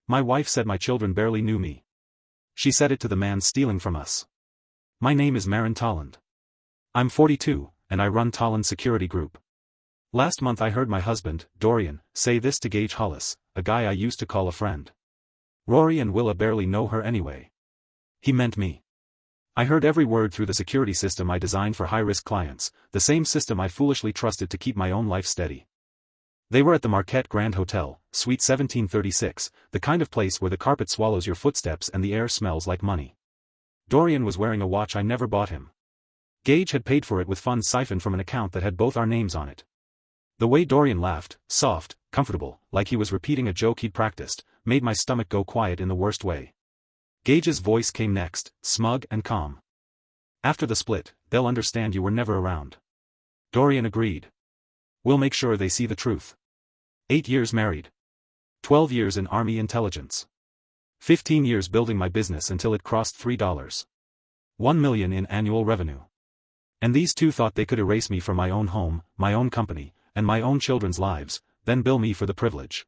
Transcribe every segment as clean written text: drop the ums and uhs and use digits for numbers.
My wife said my children barely knew me. She said it to the man stealing from us. My name is Marin Tolland. I'm 42, and I run Tolland Security Group. Last month I heard my husband, Dorian, say this to Gage Hollis, a guy I used to call a friend. Rory and Willa barely know her anyway. He meant me. I heard every word through the security system I designed for high-risk clients, the same system I foolishly trusted to keep my own life steady. They were at the Marquette Grand Hotel, Suite 1736, the kind of place where the carpet swallows your footsteps and the air smells like money. Dorian was wearing a watch I never bought him. Gage had paid for it with funds siphoned from an account that had both our names on it. The way Dorian laughed, soft, comfortable, like he was repeating a joke he'd practiced, made my stomach go quiet in the worst way. Gage's voice came next, smug and calm. After the split, they'll understand you were never around. Dorian agreed. We'll make sure they see the truth. 8 years married. 12 years in Army intelligence. 15 years building my business until it crossed $3. 1 million in annual revenue. And these two thought they could erase me from my own home, my own company, and my own children's lives, then bill me for the privilege.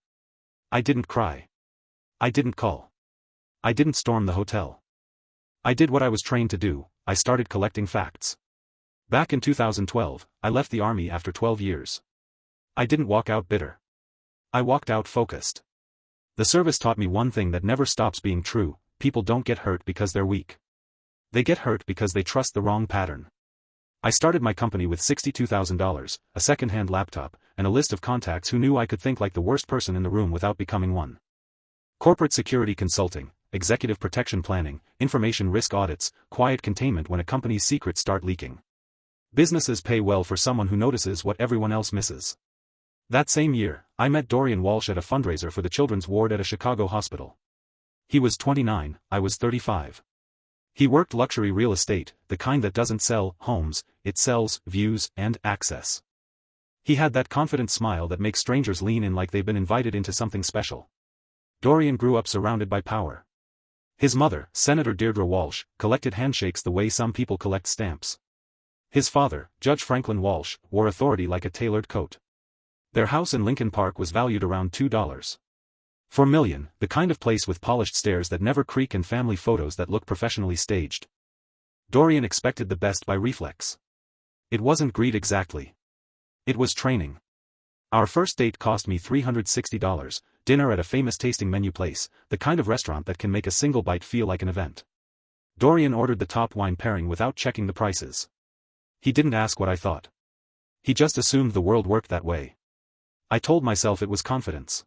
I didn't cry. I didn't call. I didn't storm the hotel. I did what I was trained to do, I started collecting facts. Back in 2012, I left the Army after 12 years. I didn't walk out bitter. I walked out focused. The service taught me one thing that never stops being true: people don't get hurt because they're weak. They get hurt because they trust the wrong pattern. I started my company with $62,000, a second-hand laptop, and a list of contacts who knew I could think like the worst person in the room without becoming one. Corporate security consulting, executive protection planning, information risk audits, quiet containment when a company's secrets start leaking. Businesses pay well for someone who notices what everyone else misses. That same year, I met Dorian Walsh at a fundraiser for the children's ward at a Chicago hospital. He was 29, I was 35. He worked luxury real estate, the kind that doesn't sell homes, it sells views and access. He had that confident smile that makes strangers lean in like they've been invited into something special. Dorian grew up surrounded by power. His mother, Senator Deirdre Walsh, collected handshakes the way some people collect stamps. His father, Judge Franklin Walsh, wore authority like a tailored coat. Their house in Lincoln Park was valued around $2. 4 million, the kind of place with polished stairs that never creak and family photos that look professionally staged. Dorian expected the best by reflex. It wasn't greed exactly. It was training. Our first date cost me $360, dinner at a famous tasting menu place, the kind of restaurant that can make a single bite feel like an event. Dorian ordered the top wine pairing without checking the prices. He didn't ask what I thought. He just assumed the world worked that way. I told myself it was confidence.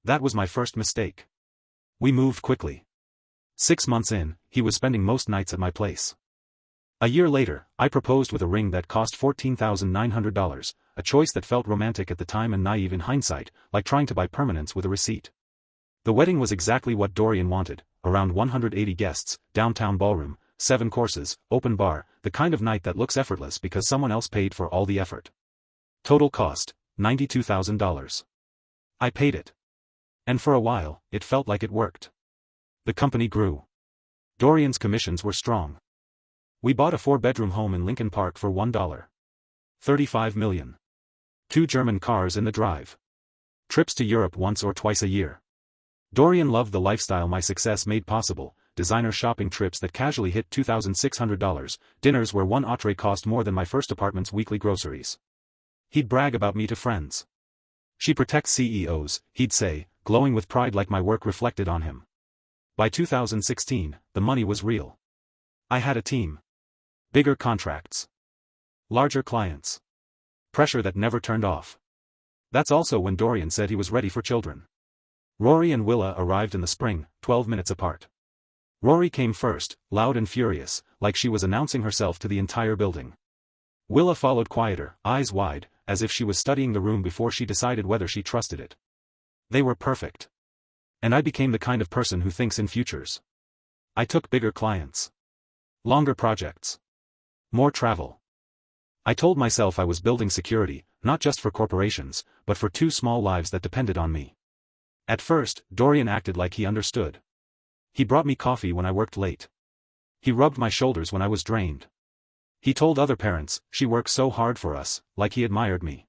That was my first mistake. We moved quickly. 6 months in, he was spending most nights at my place. A year later, I proposed with a ring that cost $14,900, a choice that felt romantic at the time and naive in hindsight, like trying to buy permanence with a receipt. The wedding was exactly what Dorian wanted, around 180 guests, downtown ballroom, 7 courses, open bar, the kind of night that looks effortless because someone else paid for all the effort. Total cost, $92,000. I paid it. And for a while, it felt like it worked. The company grew. Dorian's commissions were strong. We bought a 4-bedroom home in Lincoln Park for $1. 35 million. 2 German cars in the drive. Trips to Europe once or twice a year. Dorian loved the lifestyle my success made possible, designer shopping trips that casually hit $2,600, dinners where one entree cost more than my first apartment's weekly groceries. He'd brag about me to friends. She protects CEOs, he'd say, glowing with pride like my work reflected on him. By 2016, the money was real. I had a team. Bigger contracts. Larger clients. Pressure that never turned off. That's also when Dorian said he was ready for children. Rory and Willa arrived in the spring, 12 minutes apart. Rory came first, loud and furious, like she was announcing herself to the entire building. Willa followed quieter, eyes wide, as if she was studying the room before she decided whether she trusted it. They were perfect. And I became the kind of person who thinks in futures. I took bigger clients. Longer projects. More travel. I told myself I was building security, not just for corporations, but for 2 small lives that depended on me. At first, Dorian acted like he understood. He brought me coffee when I worked late. He rubbed my shoulders when I was drained. He told other parents, "She works so hard for us," like he admired me.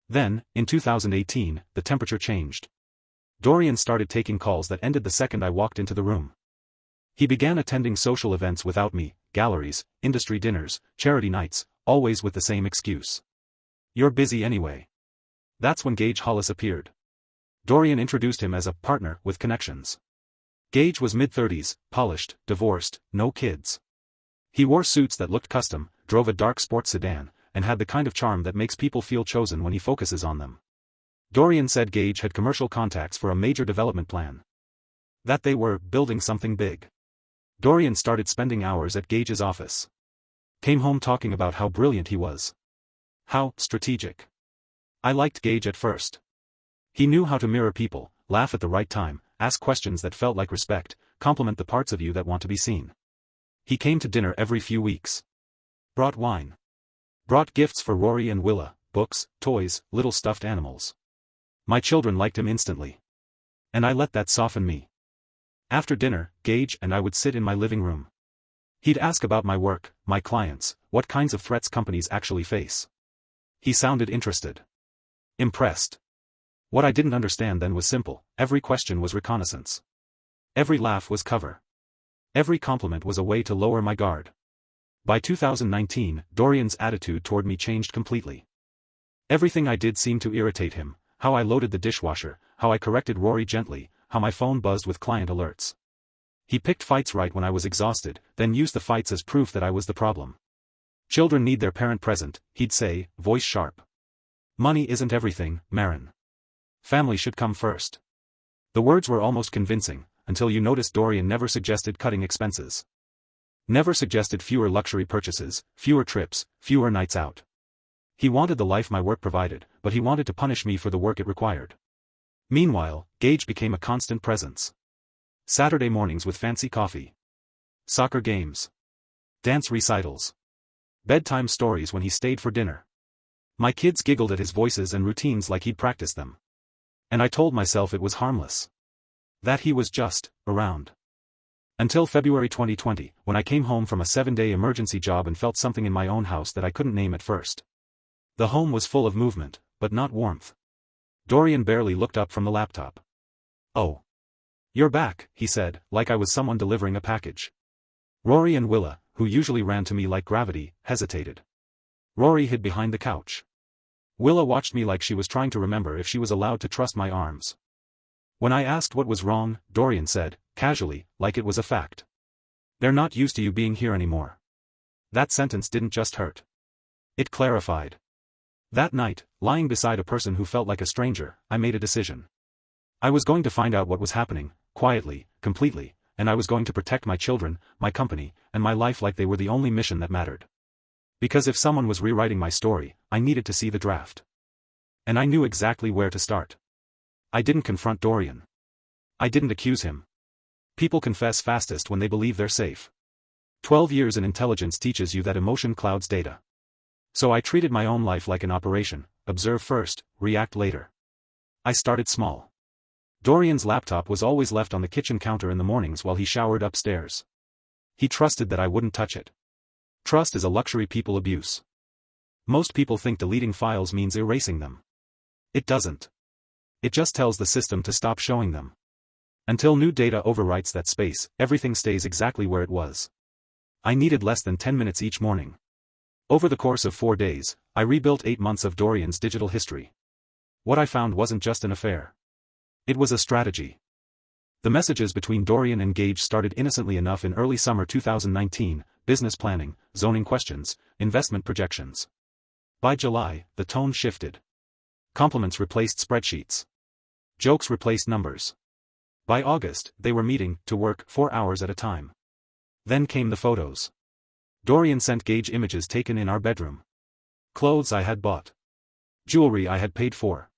Then, in 2018, the temperature changed. Dorian started taking calls that ended the second I walked into the room. He began attending social events without me, galleries, industry dinners, charity nights, always with the same excuse. "You're busy anyway." That's when Gage Hollis appeared. Dorian introduced him as a partner with connections. Gage was mid-30s, polished, divorced, no kids. He wore suits that looked custom, drove a dark sports sedan, and had the kind of charm that makes people feel chosen when he focuses on them. Dorian said Gage had commercial contacts for a major development plan. That they were building something big. Dorian started spending hours at Gage's office. Came home talking about how brilliant he was. How strategic. I liked Gage at first. He knew how to mirror people, laugh at the right time, ask questions that felt like respect, compliment the parts of you that want to be seen. He came to dinner every few weeks. Brought wine. Brought gifts for Rory and Willa, books, toys, little stuffed animals. My children liked him instantly. And I let that soften me. After dinner, Gage and I would sit in my living room. He'd ask about my work, my clients, what kinds of threats companies actually face. He sounded interested. Impressed. What I didn't understand then was simple: every question was reconnaissance. Every laugh was cover. Every compliment was a way to lower my guard. By 2019, Dorian's attitude toward me changed completely. Everything I did seemed to irritate him: how I loaded the dishwasher, how I corrected Rory gently, how my phone buzzed with client alerts. He picked fights right when I was exhausted, then used the fights as proof that I was the problem. "Children need their parent present," he'd say, voice sharp. "Money isn't everything, Marin. Family should come first." The words were almost convincing, until you noticed Dorian never suggested cutting expenses. Never suggested fewer luxury purchases, fewer trips, fewer nights out. He wanted the life my work provided, but he wanted to punish me for the work it required. Meanwhile, Gage became a constant presence. Saturday mornings with fancy coffee. Soccer games. Dance recitals. Bedtime stories when he stayed for dinner. My kids giggled at his voices and routines like he'd practiced them. And I told myself it was harmless. That he was just around. Until February 2020, when I came home from a 7-day emergency job and felt something in my own house that I couldn't name at first. The home was full of movement, but not warmth. Dorian barely looked up from the laptop. "Oh. You're back," he said, like I was someone delivering a package. Rory and Willa, who usually ran to me like gravity, hesitated. Rory hid behind the couch. Willa watched me like she was trying to remember if she was allowed to trust my arms. When I asked what was wrong, Dorian said, casually, like it was a fact. "They're not used to you being here anymore." That sentence didn't just hurt. It clarified. That night, lying beside a person who felt like a stranger, I made a decision. I was going to find out what was happening, quietly, completely, and I was going to protect my children, my company, and my life like they were the only mission that mattered. Because if someone was rewriting my story, I needed to see the draft. And I knew exactly where to start. I didn't confront Dorian. I didn't accuse him. People confess fastest when they believe they're safe. 12 years in intelligence teaches you that emotion clouds data. So I treated my own life like an operation: observe first, react later. I started small. Dorian's laptop was always left on the kitchen counter in the mornings while he showered upstairs. He trusted that I wouldn't touch it. Trust is a luxury people abuse. Most people think deleting files means erasing them. It doesn't. It just tells the system to stop showing them. Until new data overwrites that space, everything stays exactly where it was. I needed less than 10 minutes each morning. Over the course of 4 days, I rebuilt 8 months of Dorian's digital history. What I found wasn't just an affair. It was a strategy. The messages between Dorian and Gage started innocently enough in early summer 2019, business planning, zoning questions, investment projections. By July, the tone shifted. Compliments replaced spreadsheets. Jokes replaced numbers. By August, they were meeting to work 4 hours at a time. Then came the photos. Dorian sent Gage images taken in our bedroom. Clothes I had bought. Jewelry I had paid for.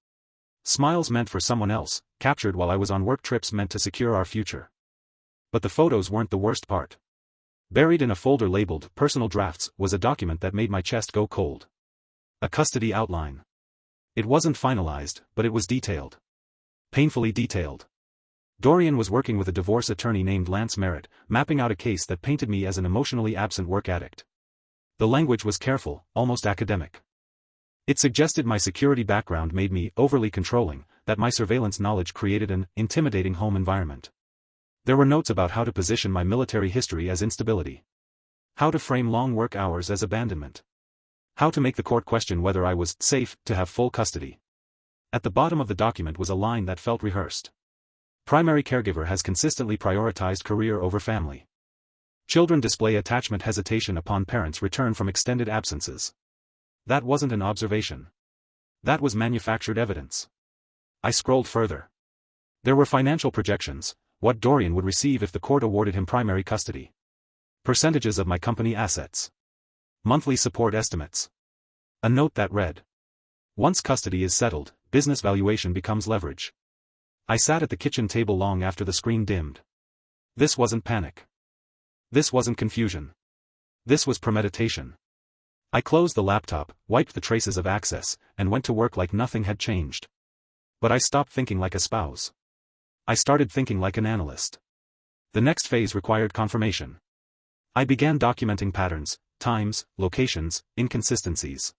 Smiles meant for someone else, captured while I was on work trips meant to secure our future. But the photos weren't the worst part. Buried in a folder labeled Personal Drafts was a document that made my chest go cold. A custody outline. It wasn't finalized, but it was detailed. Painfully detailed. Dorian was working with a divorce attorney named Lance Merritt, mapping out a case that painted me as an emotionally absent work addict. The language was careful, almost academic. It suggested my security background made me overly controlling, that my surveillance knowledge created an intimidating home environment. There were notes about how to position my military history as instability. How to frame long work hours as abandonment. How to make the court question whether I was safe to have full custody. At the bottom of the document was a line that felt rehearsed. Primary caregiver has consistently prioritized career over family. Children display attachment hesitation upon parents' return from extended absences. That wasn't an observation. That was manufactured evidence. I scrolled further. There were financial projections, what Dorian would receive if the court awarded him primary custody. Percentages of my company assets. Monthly support estimates. A note that read, "Once custody is settled, business valuation becomes leverage." I sat at the kitchen table long after the screen dimmed. This wasn't panic. This wasn't confusion. This was premeditation. I closed the laptop, wiped the traces of access, and went to work like nothing had changed. But I stopped thinking like a spouse. I started thinking like an analyst. The next phase required confirmation. I began documenting patterns, times, locations, inconsistencies.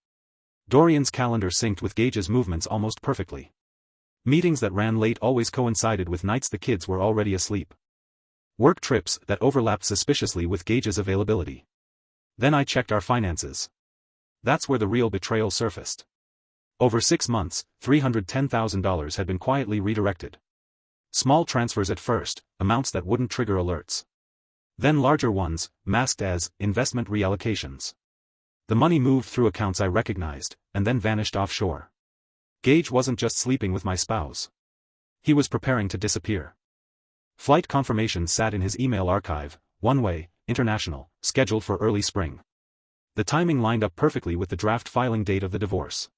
Dorian's calendar synced with Gage's movements almost perfectly. Meetings that ran late always coincided with nights the kids were already asleep. Work trips that overlapped suspiciously with Gage's availability. Then I checked our finances. That's where the real betrayal surfaced. Over 6 months, $310,000 had been quietly redirected. Small transfers at first, amounts that wouldn't trigger alerts. Then larger ones, masked as investment reallocations. The money moved through accounts I recognized, and then vanished offshore. Gage wasn't just sleeping with my spouse. He was preparing to disappear. Flight confirmation sat in his email archive, one way, international, scheduled for early spring. The timing lined up perfectly with the draft filing date of the divorce.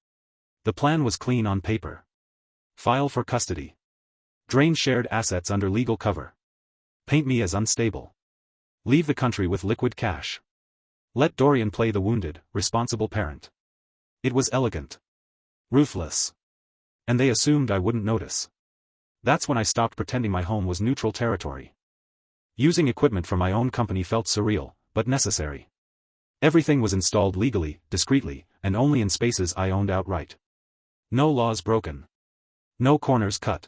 The plan was clean on paper. File for custody. Drain shared assets under legal cover. Paint me as unstable. Leave the country with liquid cash. Let Dorian play the wounded, responsible parent. It was elegant. Ruthless. And they assumed I wouldn't notice. That's when I stopped pretending my home was neutral territory. Using equipment from my own company felt surreal, but necessary. Everything was installed legally, discreetly, and only in spaces I owned outright. No laws broken. No corners cut.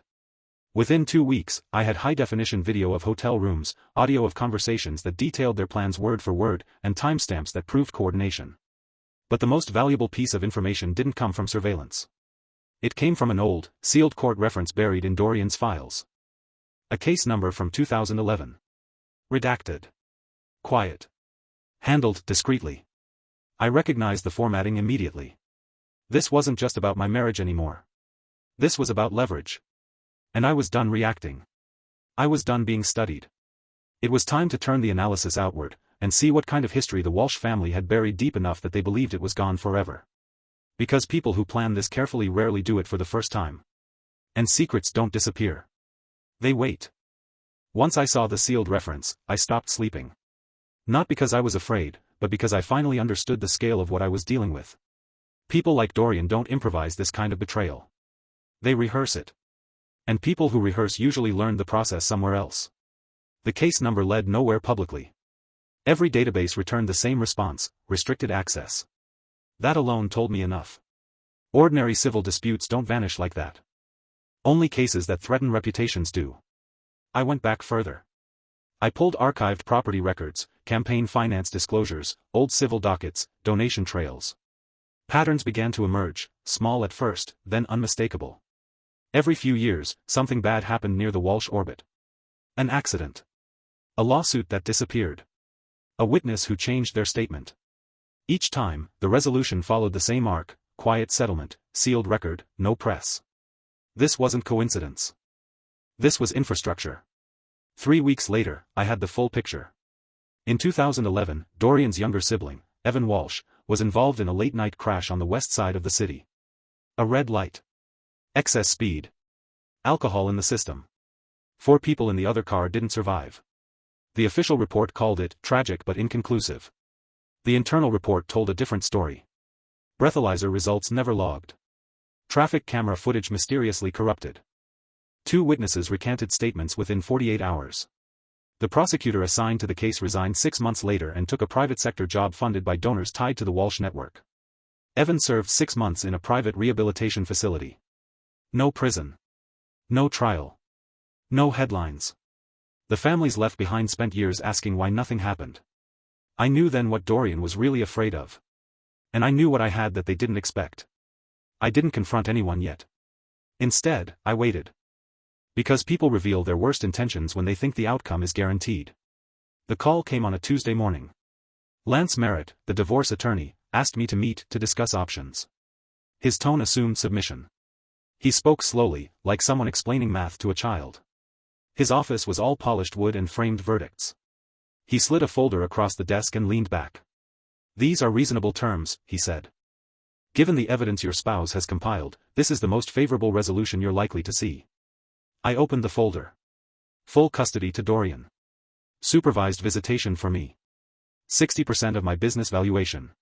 Within 2 weeks, I had high-definition video of hotel rooms, audio of conversations that detailed their plans word for word, and timestamps that proved coordination. But the most valuable piece of information didn't come from surveillance. It came from an old, sealed court reference buried in Dorian's files. A case number from 2011. Redacted. Quiet. Handled discreetly. I recognized the formatting immediately. This wasn't just about my marriage anymore. This was about leverage. And I was done reacting. I was done being studied. It was time to turn the analysis outward, and see what kind of history the Walsh family had buried deep enough that they believed it was gone forever. Because people who plan this carefully rarely do it for the first time. And secrets don't disappear. They wait. Once I saw the sealed reference, I stopped sleeping. Not because I was afraid, but because I finally understood the scale of what I was dealing with. People like Dorian don't improvise this kind of betrayal. They rehearse it. And people who rehearse usually learn the process somewhere else. The case number led nowhere publicly. Every database returned the same response, restricted access. That alone told me enough. Ordinary civil disputes don't vanish like that. Only cases that threaten reputations do. I went back further. I pulled archived property records, campaign finance disclosures, old civil dockets, donation trails. Patterns began to emerge, small at first, then unmistakable. Every few years, something bad happened near the Walsh orbit. An accident. A lawsuit that disappeared. A witness who changed their statement. Each time, the resolution followed the same arc: quiet settlement, sealed record, no press. This wasn't coincidence. This was infrastructure. 3 weeks later, I had the full picture. In 2011, Dorian's younger sibling, Evan Walsh, was involved in a late-night crash on the west side of the city. A red light. Excess speed. Alcohol in the system. 4 people in the other car didn't survive. The official report called it tragic but inconclusive. The internal report told a different story. Breathalyzer results never logged. Traffic camera footage mysteriously corrupted. 2 witnesses recanted statements within 48 hours. The prosecutor assigned to the case resigned 6 months later and took a private sector job funded by donors tied to the Walsh network. Evan served 6 months in a private rehabilitation facility. No prison. No trial. No headlines. The families left behind spent years asking why nothing happened. I knew then what Dorian was really afraid of. And I knew what I had that they didn't expect. I didn't confront anyone yet. Instead, I waited. Because people reveal their worst intentions when they think the outcome is guaranteed. The call came on a Tuesday morning. Lance Merritt, the divorce attorney, asked me to meet to discuss options. His tone assumed submission. He spoke slowly, like someone explaining math to a child. His office was all polished wood and framed verdicts. He slid a folder across the desk and leaned back. "These are reasonable terms," he said. "Given the evidence your spouse has compiled, this is the most favorable resolution you're likely to see." I opened the folder. Full custody to Dorian. Supervised visitation for me. 60% of my business valuation.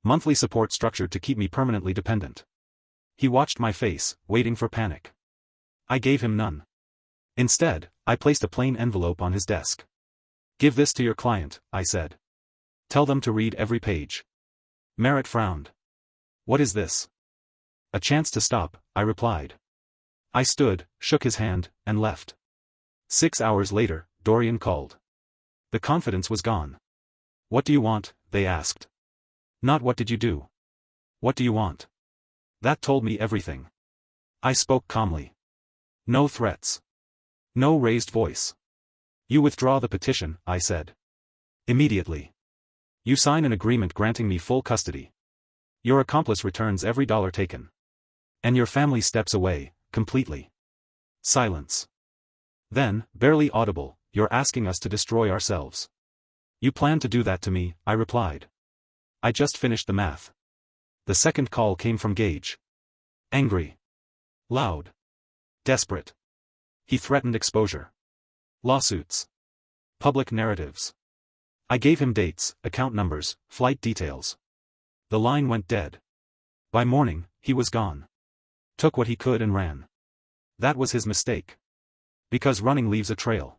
Monthly support structured to keep me permanently dependent. He watched my face, waiting for panic. I gave him none. Instead, I placed a plain envelope on his desk. "Give this to your client," I said. "Tell them to read every page." Merritt frowned. "What is this?" "A chance to stop," I replied. I stood, shook his hand, and left. 6 hours later, Dorian called. The confidence was gone. "What do you want?" they asked. Not "what did you do?" "What do you want?" That told me everything. I spoke calmly. No threats. No raised voice. "You withdraw the petition," I said. "Immediately. You sign an agreement granting me full custody. Your accomplice returns every dollar taken. And your family steps away, completely." Silence. Then, barely audible, "You're asking us to destroy ourselves." "You plan to do that to me," I replied. I just finished the math. The second call came from Gage. Angry. Loud. Desperate. He threatened exposure. Lawsuits. Public narratives. I gave him dates, account numbers, flight details. The line went dead. By morning, he was gone. Took what he could and ran. That was his mistake. Because running leaves a trail.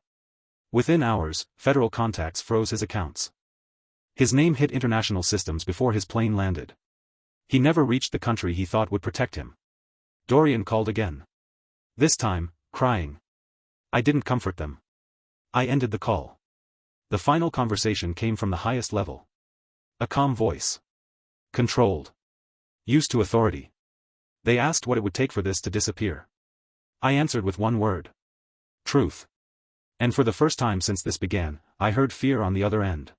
Within hours, federal contacts froze his accounts. His name hit international systems before his plane landed. He never reached the country he thought would protect him. Dorian called again. This time, crying. I didn't comfort them. I ended the call. The final conversation came from the highest level. A calm voice. Controlled. Used to authority. They asked what it would take for this to disappear. I answered with one word. Truth. And for the first time since this began, I heard fear on the other end.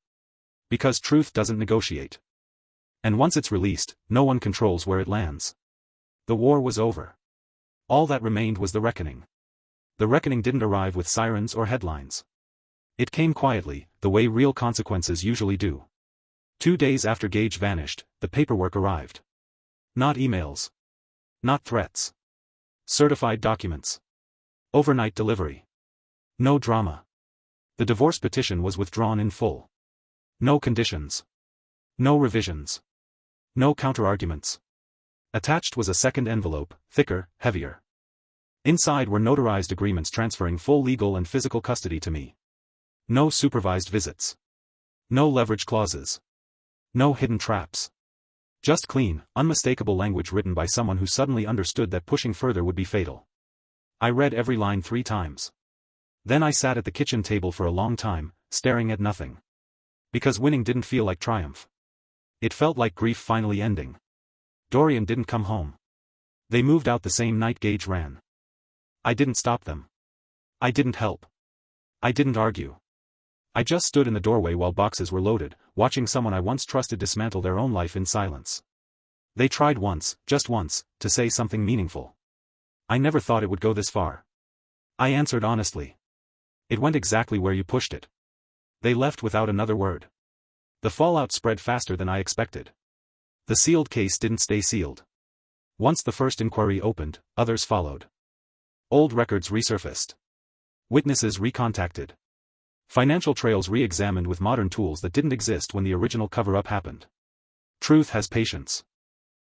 Because truth doesn't negotiate. And once it's released, no one controls where it lands. The war was over. All that remained was the reckoning. The reckoning didn't arrive with sirens or headlines. It came quietly, the way real consequences usually do. 2 days after Gage vanished, the paperwork arrived. Not emails. Not threats. Certified documents. Overnight delivery. No drama. The divorce petition was withdrawn in full. No conditions. No revisions. No counterarguments. Attached was a second envelope, thicker, heavier. Inside were notarized agreements transferring full legal and physical custody to me. No supervised visits. No leverage clauses. No hidden traps. Just clean, unmistakable language written by someone who suddenly understood that pushing further would be fatal. I read every line 3 times. Then I sat at the kitchen table for a long time, staring at nothing. Because winning didn't feel like triumph. It felt like grief finally ending. Dorian didn't come home. They moved out the same night Gage ran. I didn't stop them. I didn't help. I didn't argue. I just stood in the doorway while boxes were loaded, watching someone I once trusted dismantle their own life in silence. They tried once, just once, to say something meaningful. I never thought it would go this far. I answered honestly. It went exactly where you pushed it. They left without another word. The fallout spread faster than I expected. The sealed case didn't stay sealed. Once the first inquiry opened, others followed. Old records resurfaced. Witnesses recontacted. Financial trails re-examined with modern tools that didn't exist when the original cover-up happened. Truth has patience.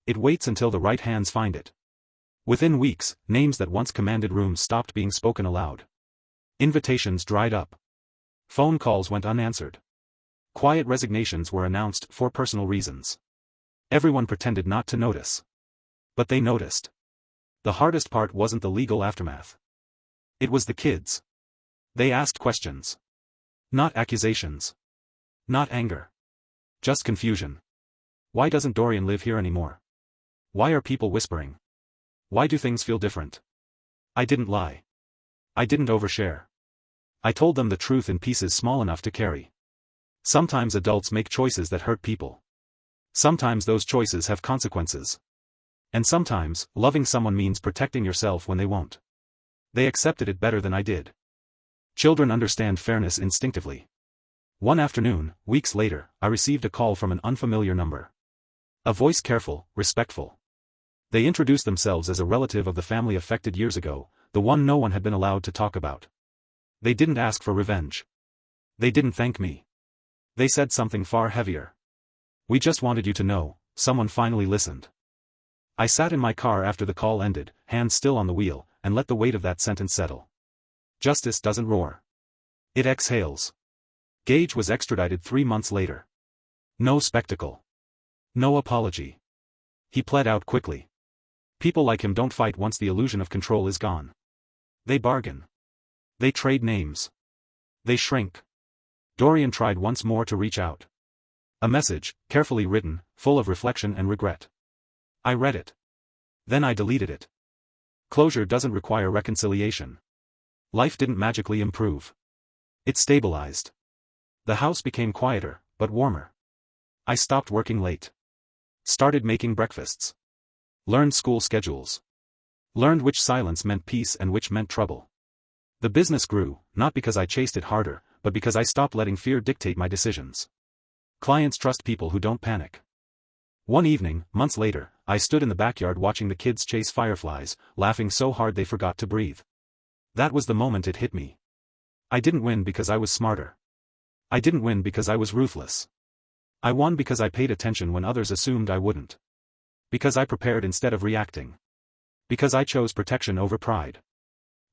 It waits until the right hands find it. Within weeks, names that once commanded rooms stopped being spoken aloud. Invitations dried up. Phone calls went unanswered. Quiet resignations were announced for personal reasons. Everyone pretended not to notice. But they noticed. The hardest part wasn't the legal aftermath. It was the kids. They asked questions. Not accusations. Not anger. Just confusion. Why doesn't Dorian live here anymore? Why are people whispering? Why do things feel different? I didn't lie. I didn't overshare. I told them the truth in pieces small enough to carry. Sometimes adults make choices that hurt people. Sometimes those choices have consequences. And sometimes, loving someone means protecting yourself when they won't. They accepted it better than I did. Children understand fairness instinctively. One afternoon, weeks later, I received a call from an unfamiliar number. A voice careful, respectful. They introduced themselves as a relative of the family affected years ago, the one no one had been allowed to talk about. They didn't ask for revenge. They didn't thank me. They said something far heavier. We just wanted you to know, someone finally listened. I sat in my car after the call ended, hands still on the wheel, and let the weight of that sentence settle. Justice doesn't roar. It exhales. Gage was extradited 3 months later. No spectacle. No apology. He pled out quickly. People like him don't fight once the illusion of control is gone. They bargain. They trade names. They shrink. Dorian tried once more to reach out. A message, carefully written, full of reflection and regret. I read it. Then I deleted it. Closure doesn't require reconciliation. Life didn't magically improve. It stabilized. The house became quieter, but warmer. I stopped working late. Started making breakfasts. Learned school schedules. Learned which silence meant peace and which meant trouble. The business grew, not because I chased it harder, but because I stopped letting fear dictate my decisions. Clients trust people who don't panic. One evening, months later, I stood in the backyard watching the kids chase fireflies, laughing so hard they forgot to breathe. That was the moment it hit me. I didn't win because I was smarter. I didn't win because I was ruthless. I won because I paid attention when others assumed I wouldn't. Because I prepared instead of reacting. Because I chose protection over pride.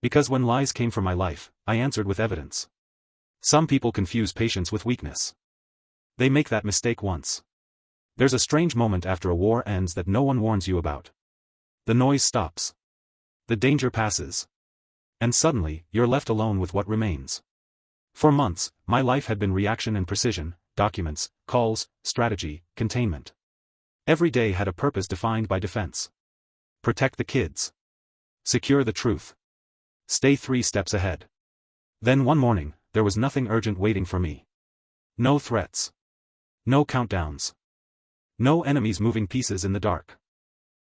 Because when lies came from my life, I answered with evidence. Some people confuse patience with weakness. They make that mistake once. There's a strange moment after a war ends that no one warns you about. The noise stops. The danger passes. And suddenly, you're left alone with what remains. For months, my life had been reaction and precision, documents, calls, strategy, containment. Every day had a purpose defined by defense. Protect the kids. Secure the truth. Stay 3 steps ahead. Then one morning, there was nothing urgent waiting for me. No threats. No countdowns. No enemies moving pieces in the dark.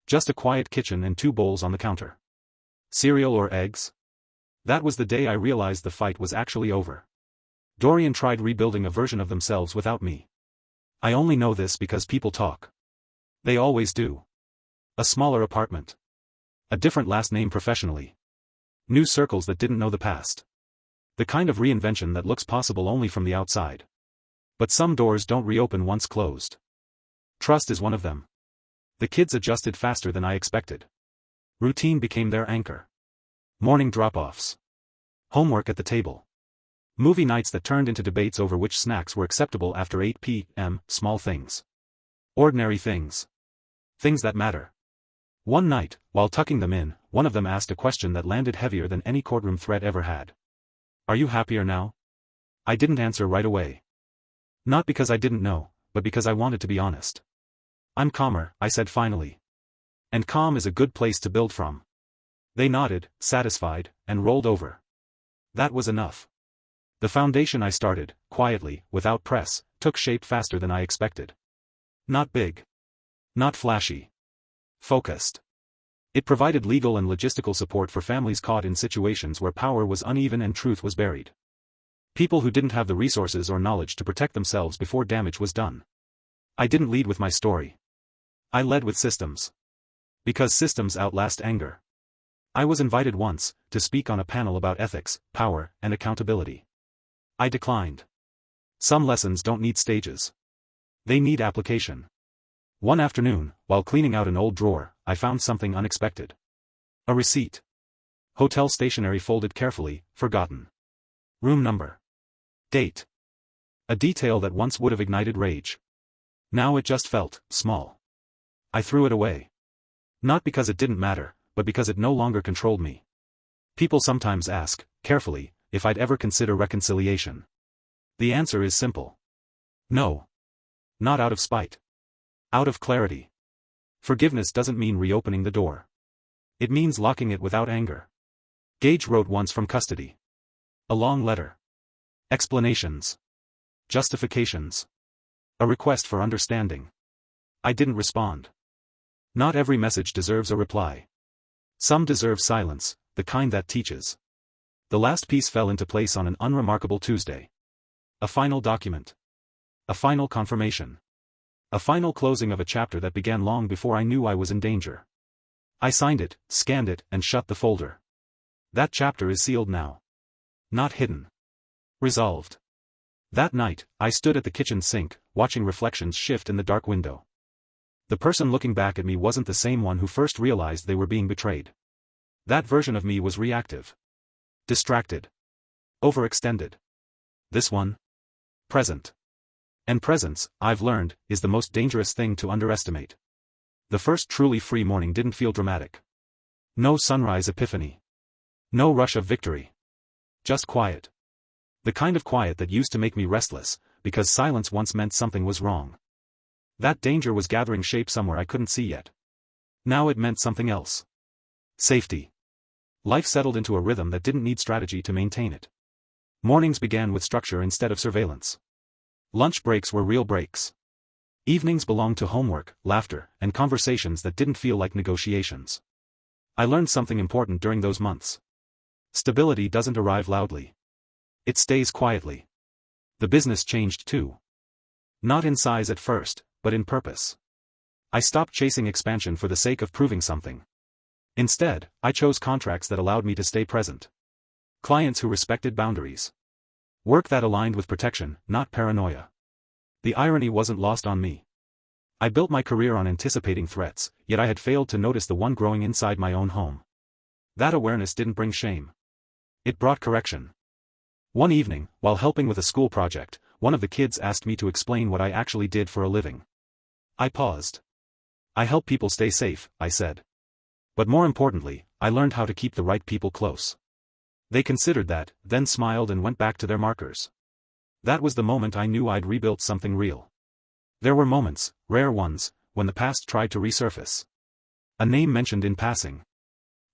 Just a quiet kitchen and 2 bowls on the counter. Cereal or eggs? That was the day I realized the fight was actually over. Dorian tried rebuilding a version of themselves without me. I only know this because people talk. They always do. A smaller apartment. A different last name professionally. New circles that didn't know the past. The kind of reinvention that looks possible only from the outside. But some doors don't reopen once closed. Trust is one of them. The kids adjusted faster than I expected. Routine became their anchor. Morning drop-offs. Homework at the table. Movie nights that turned into debates over which snacks were acceptable after 8 p.m., small things. Ordinary things. Things that matter. One night, while tucking them in, one of them asked a question that landed heavier than any courtroom threat ever had. Are you happier now? I didn't answer right away. Not because I didn't know, but because I wanted to be honest. I'm calmer, I said finally. And calm is a good place to build from. They nodded, satisfied, and rolled over. That was enough. The foundation I started, quietly, without press, took shape faster than I expected. Not big. Not flashy. Focused. It provided legal and logistical support for families caught in situations where power was uneven and truth was buried. People who didn't have the resources or knowledge to protect themselves before damage was done. I didn't lead with my story. I led with systems. Because systems outlast anger. I was invited once, to speak on a panel about ethics, power, and accountability. I declined. Some lessons don't need stages. They need application. One afternoon, while cleaning out an old drawer, I found something unexpected. A receipt. Hotel stationery folded carefully, forgotten. Room number. Date. A detail that once would have ignited rage. Now it just felt small. I threw it away. Not because it didn't matter, but because it no longer controlled me. People sometimes ask, carefully, if I'd ever consider reconciliation. The answer is simple. No. Not out of spite. Out of clarity. Forgiveness doesn't mean reopening the door. It means locking it without anger. Gage wrote once from custody. A long letter. Explanations. Justifications. A request for understanding. I didn't respond. Not every message deserves a reply. Some deserve silence, the kind that teaches. The last piece fell into place on an unremarkable Tuesday. A final document. A final confirmation. A final closing of a chapter that began long before I knew I was in danger. I signed it, scanned it, and shut the folder. That chapter is sealed now. Not hidden. Resolved. That night, I stood at the kitchen sink, watching reflections shift in the dark window. The person looking back at me wasn't the same one who first realized they were being betrayed. That version of me was reactive. Distracted. Overextended. This one? Present. And presence, I've learned, is the most dangerous thing to underestimate. The first truly free morning didn't feel dramatic. No sunrise epiphany. No rush of victory. Just quiet. The kind of quiet that used to make me restless, because silence once meant something was wrong. That danger was gathering shape somewhere I couldn't see yet. Now it meant something else. Safety. Life settled into a rhythm that didn't need strategy to maintain it. Mornings began with structure instead of surveillance. Lunch breaks were real breaks. Evenings belonged to homework, laughter, and conversations that didn't feel like negotiations. I learned something important during those months. Stability doesn't arrive loudly. It stays quietly. The business changed too. Not in size at first, but in purpose. I stopped chasing expansion for the sake of proving something. Instead, I chose contracts that allowed me to stay present. Clients who respected boundaries. Work that aligned with protection, not paranoia. The irony wasn't lost on me. I built my career on anticipating threats, yet I had failed to notice the one growing inside my own home. That awareness didn't bring shame. It brought correction. One evening, while helping with a school project, one of the kids asked me to explain what I actually did for a living. I paused. I help people stay safe, I said. But more importantly, I learned how to keep the right people close. They considered that, then smiled and went back to their markers. That was the moment I knew I'd rebuilt something real. There were moments, rare ones, when the past tried to resurface. A name mentioned in passing.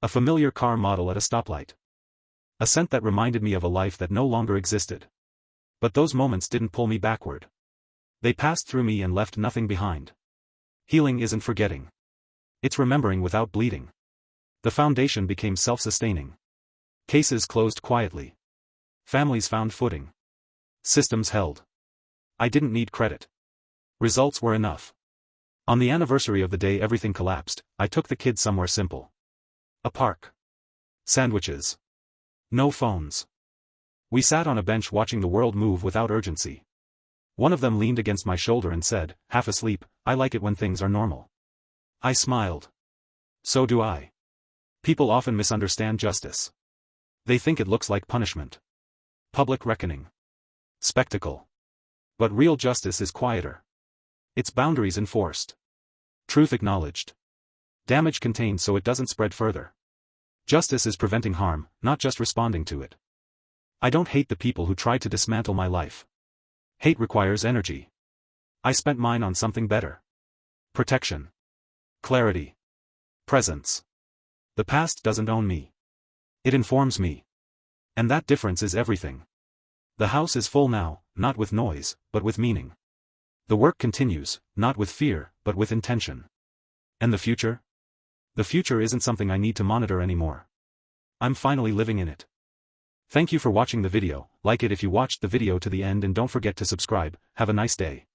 A familiar car model at a stoplight. A scent that reminded me of a life that no longer existed. But those moments didn't pull me backward. They passed through me and left nothing behind. Healing isn't forgetting. It's remembering without bleeding. The foundation became self-sustaining. Cases closed quietly. Families found footing. Systems held. I didn't need credit. Results were enough. On the anniversary of the day everything collapsed, I took the kids somewhere simple. A park. Sandwiches. No phones. We sat on a bench watching the world move without urgency. One of them leaned against my shoulder and said, half asleep, "I like it when things are normal." I smiled. So do I. People often misunderstand justice. They think it looks like punishment. Public reckoning. Spectacle. But real justice is quieter. Its boundaries enforced. Truth acknowledged. Damage contained so it doesn't spread further. Justice is preventing harm, not just responding to it. I don't hate the people who tried to dismantle my life. Hate requires energy. I spent mine on something better. Protection. Clarity. Presence. The past doesn't own me. It informs me. And that difference is everything. The house is full now, not with noise, but with meaning. The work continues, not with fear, but with intention. And the future? The future isn't something I need to monitor anymore. I'm finally living in it. Thank you for watching the video. Like it if you watched the video to the end and don't forget to subscribe. Have a nice day.